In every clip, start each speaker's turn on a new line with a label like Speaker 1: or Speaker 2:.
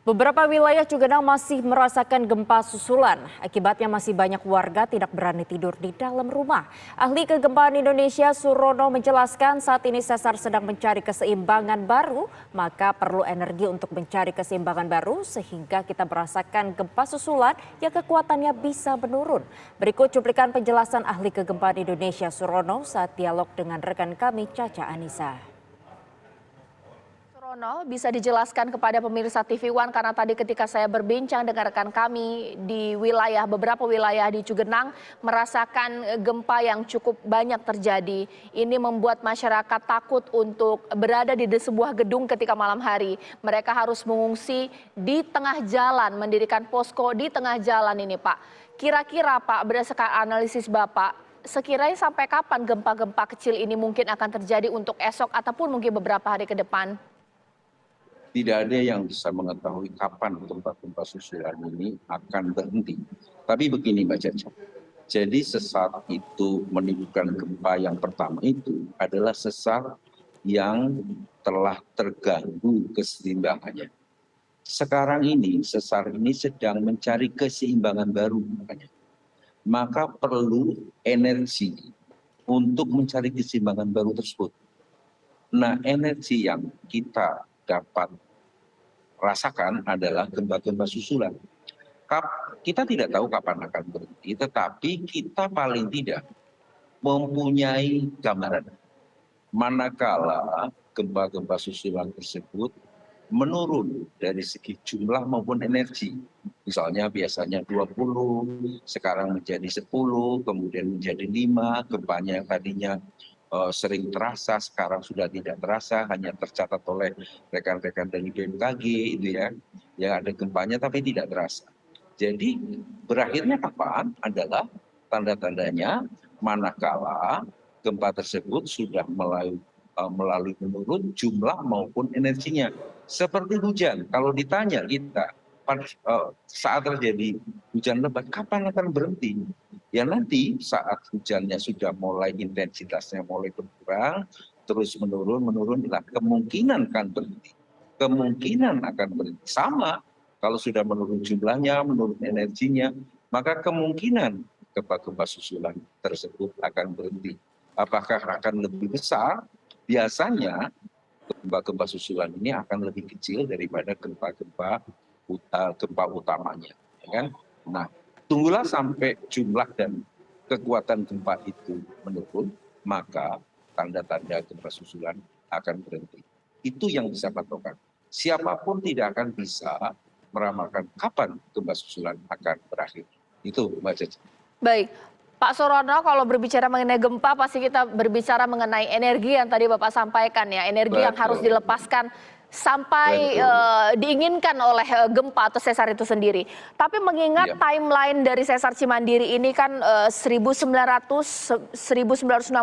Speaker 1: Beberapa wilayah Cugenang masih merasakan gempa susulan. Akibatnya masih banyak warga tidak berani tidur di dalam rumah. Ahli kegempaan Indonesia Surono menjelaskan saat ini sesar sedang mencari keseimbangan baru, maka perlu energi untuk mencari keseimbangan baru sehingga kita merasakan gempa susulan yang kekuatannya bisa menurun. Berikut cuplikan penjelasan ahli kegempaan Indonesia Surono saat dialog dengan rekan kami Caca Anissa.
Speaker 2: Bisa dijelaskan kepada pemirsa TV One karena tadi ketika saya berbincang dengan rekan kami di beberapa wilayah di Cugenang merasakan gempa yang cukup banyak terjadi. Ini membuat masyarakat takut untuk berada di sebuah gedung ketika malam hari. Mereka harus mengungsi di tengah jalan, mendirikan posko di tengah jalan ini, Pak. Kira-kira Pak, berdasarkan analisis Bapak, sekiranya sampai kapan gempa-gempa kecil ini mungkin akan terjadi untuk esok ataupun mungkin beberapa hari ke depan?
Speaker 3: Tidak ada yang bisa mengetahui kapan gempa-gempa susulan ini akan berhenti. Tapi begini Mbak Caca, jadi sesar itu menimbulkan gempa yang pertama itu adalah sesar yang telah terganggu keseimbangannya. Sekarang ini sesar ini sedang mencari keseimbangan baru. Maka perlu energi untuk mencari keseimbangan baru tersebut. Nah, energi yang kita dapat rasakan adalah gempa-gempa susulan. Kita tidak tahu kapan akan berhenti, tetapi kita paling tidak mempunyai gambaran manakala gempa-gempa susulan tersebut menurun dari segi jumlah maupun energi. Misalnya biasanya 20, sekarang menjadi 10, kemudian menjadi 5, gempanya yang tadinya sering terasa, sekarang sudah tidak terasa, hanya tercatat oleh rekan-rekan dari BMKG itu ya, yang ada gempanya tapi tidak terasa. Jadi berakhirnya kapan adalah tanda-tandanya manakala gempa tersebut sudah melalui menurun jumlah maupun energinya. Seperti hujan, kalau ditanya kita saat terjadi hujan lebat kapan akan berhenti? Ya nanti saat hujannya sudah mulai intensitasnya mulai berkurang, terus menurun, nah kemungkinan akan berhenti. Kemungkinan akan berhenti. Sama kalau sudah menurun jumlahnya, menurun energinya, maka kemungkinan gempa-gempa susulan tersebut akan berhenti. Apakah akan lebih besar? Biasanya gempa-gempa susulan ini akan lebih kecil daripada gempa utamanya. Ya kan? Nah, tunggulah sampai jumlah dan kekuatan gempa itu menurun, maka tanda-tanda gempa susulan akan berhenti. Itu yang bisa patokan. Siapapun tidak akan bisa meramalkan kapan gempa susulan akan berakhir. Itu Mbak Caca.
Speaker 2: Baik. Pak Surono, kalau berbicara mengenai gempa pasti kita berbicara mengenai energi yang tadi Bapak sampaikan ya, energi yang harus dilepaskan sampai diinginkan oleh gempa atau sesar itu sendiri. Tapi mengingat timeline dari sesar Cimandiri ini kan 1900, 1962,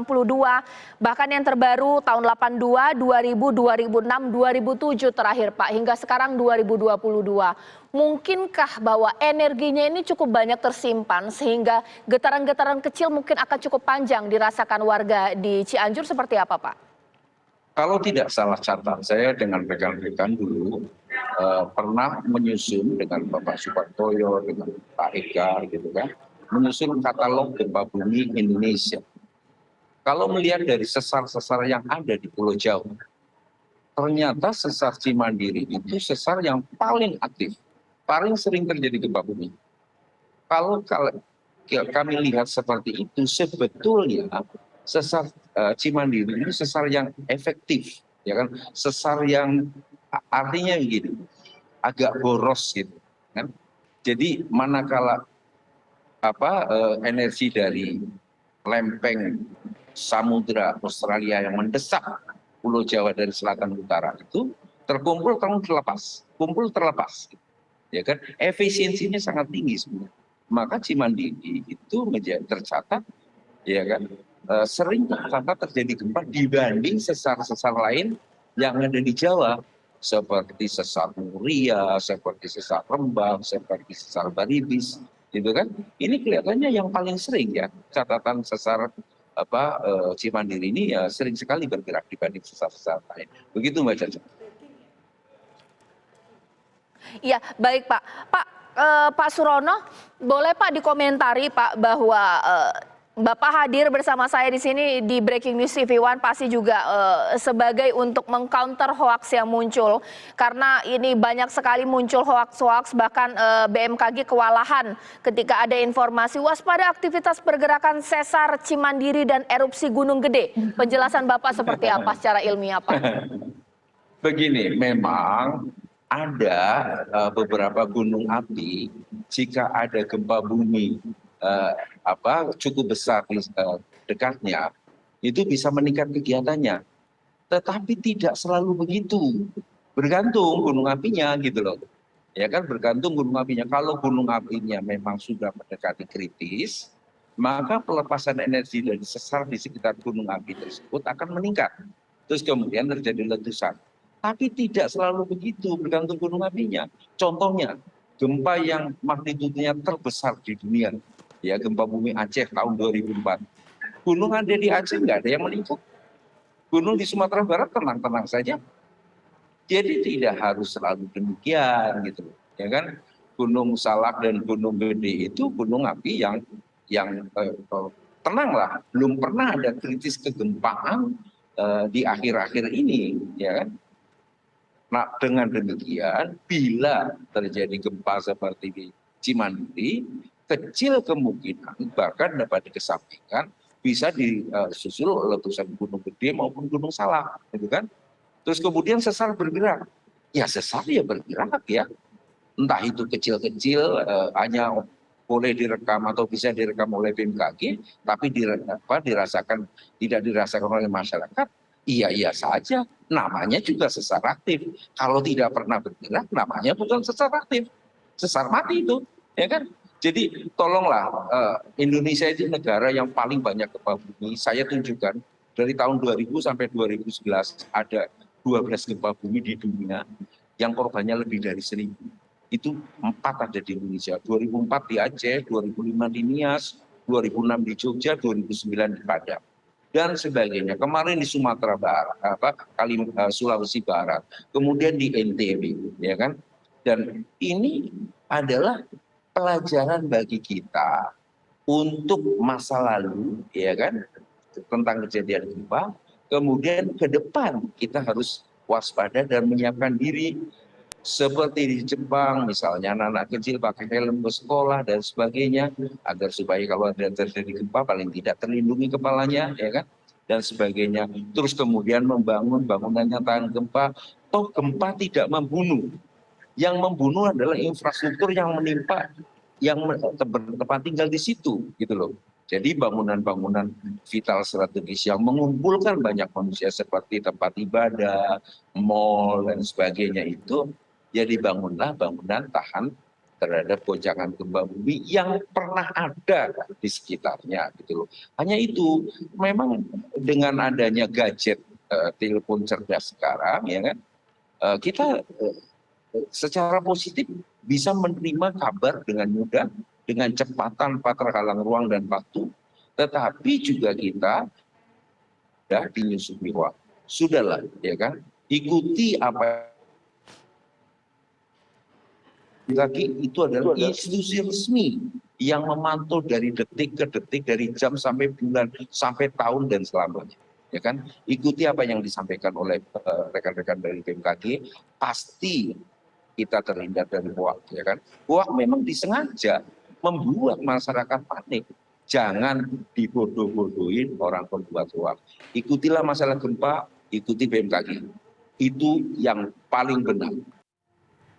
Speaker 2: bahkan yang terbaru tahun 82, 2000, 2006, 2007 terakhir Pak, hingga sekarang 2022. Mungkinkah bahwa energinya ini cukup banyak tersimpan sehingga getaran-getaran kecil mungkin akan cukup panjang dirasakan warga di Cianjur seperti apa Pak?
Speaker 3: Kalau tidak salah catat, saya dengan rekan-rekan dulu pernah menyusun dengan Bapak Supartoyo, dengan Pak Eka, gitu kan, menyusun katalog gempa bumi Indonesia. Kalau melihat dari sesar-sesar yang ada di Pulau Jawa, ternyata sesar Cimandiri itu sesar yang paling aktif, paling sering terjadi gempa bumi. Kalau kami lihat seperti itu, sebetulnya sesar Cimandiri ini sesar yang efektif, ya kan? Sesar yang artinya begini, agak boros gitu, kan? Jadi manakala energi dari lempeng samudra Australia yang mendesak Pulau Jawa dari selatan utara itu terkumpul terlepas, ya kan? Efisiensinya sangat tinggi sebenarnya. Maka Cimandiri itu menjadi tercatat, ya kan? Sering tercatat terjadi gempa dibanding sesar-sesar lain yang ada di Jawa, seperti sesar Muria, seperti sesar Rembang, seperti sesar Baribis, gitu kan? Ini kelihatannya yang paling sering ya, catatan sesar Cimandiri ini ya sering sekali bergerak dibanding sesar-sesar lain. Begitu Mbak Caca.
Speaker 2: Iya, baik Pak. Pak Surono, boleh Pak dikomentari Pak bahwa Bapak hadir bersama saya di sini di Breaking News TV One pasti juga sebagai untuk mengcounter hoaks yang muncul. Karena ini banyak sekali muncul hoaks-hoaks, bahkan BMKG kewalahan ketika ada informasi waspada aktivitas pergerakan sesar Cimandiri dan erupsi Gunung Gede. Penjelasan Bapak seperti apa secara ilmiah Pak?
Speaker 3: Begini, memang ada beberapa gunung api jika ada gempa bumi cukup besar di dekatnya, itu bisa meningkat kegiatannya. Tetapi tidak selalu begitu, bergantung gunung apinya gitu loh. Ya kan, bergantung gunung apinya. Kalau gunung apinya memang sudah mendekati kritis, maka pelepasan energi dari sesar di sekitar gunung api tersebut akan meningkat. Terus kemudian terjadi letusan. Tapi tidak selalu begitu, bergantung gunung apinya. Contohnya, gempa yang magnitudenya terbesar di dunia, ya gempa bumi Aceh tahun 2004. Gunung ada di Aceh nggak ada yang melingkup. Gunung di Sumatera Barat tenang-tenang saja. Jadi tidak harus selalu demikian gitu, ya kan? Gunung Salak dan Gunung Gede itu gunung api yang tenang lah, belum pernah ada kritis kegempaan di akhir-akhir ini, ya kan? Nah, dengan demikian, bila terjadi gempa seperti di Cimandiri, kecil kemungkinan bahkan dapat dikesampingkan bisa disusul letusan Gunung Gede maupun Gunung Salak, gitu kan? Terus kemudian sesar bergerak, ya sesar ya bergerak ya, entah itu kecil-kecil hanya boleh direkam atau bisa direkam oleh BMKG, tapi dirasakan tidak dirasakan oleh masyarakat. Iya saja, namanya juga sesar aktif. Kalau tidak pernah bergerak, namanya bukan sesar aktif, sesar mati itu, ya kan? Jadi tolonglah, Indonesia itu negara yang paling banyak gempa bumi. Saya tunjukkan dari tahun 2000 sampai 2011 ada 12 gempa bumi di dunia yang korbannya lebih dari 1000. Itu 4 ada di Indonesia. 2004 di Aceh, 2005 di Nias, 2006 di Jogja, 2009 di Padang, dan sebagainya. Kemarin di Sumatera Barat, Sulawesi Barat, kemudian di NTB, ya kan? Dan ini adalah pelajaran bagi kita untuk masa lalu, ya kan, tentang kejadian gempa. Kemudian ke depan kita harus waspada dan menyiapkan diri. Seperti di Jepang, misalnya anak-anak kecil pakai helm ke sekolah dan sebagainya, agar supaya kalau ada terjadi gempa paling tidak terlindungi kepalanya, ya kan, dan sebagainya. Terus kemudian membangun bangunannya tahan gempa. Toh gempa tidak membunuh, yang membunuh adalah infrastruktur yang menimpa, yang bertempat tinggal di situ, gitu loh. Jadi bangunan-bangunan vital strategis yang mengumpulkan banyak manusia seperti tempat ibadah, mal dan sebagainya itu, ya dibangunlah bangunan tahan terhadap goncangan gempa bumi yang pernah ada di sekitarnya, gitu loh. Hanya itu, memang dengan adanya gadget telepon cerdas sekarang, ya kan, kita secara positif bisa menerima kabar dengan mudah, dengan cepat tanpa terhalang ruang dan waktu. Tetapi juga kita sudah dinyusupi hoax. Sudahlah, ya kan, ikuti apa lagi, itu adalah institusi resmi yang memantau dari detik ke detik, dari jam sampai bulan, sampai tahun dan selamanya. Ya kan, ikuti apa yang disampaikan oleh rekan-rekan dari BMKG, pasti kita terhindar dari hoax, ya kan. Hoax memang disengaja membuat masyarakat panik. Jangan dibodoh-bodohin orang pembuat hoax. Ikutilah masalah gempa, ikuti BMKG. Itu yang paling benar.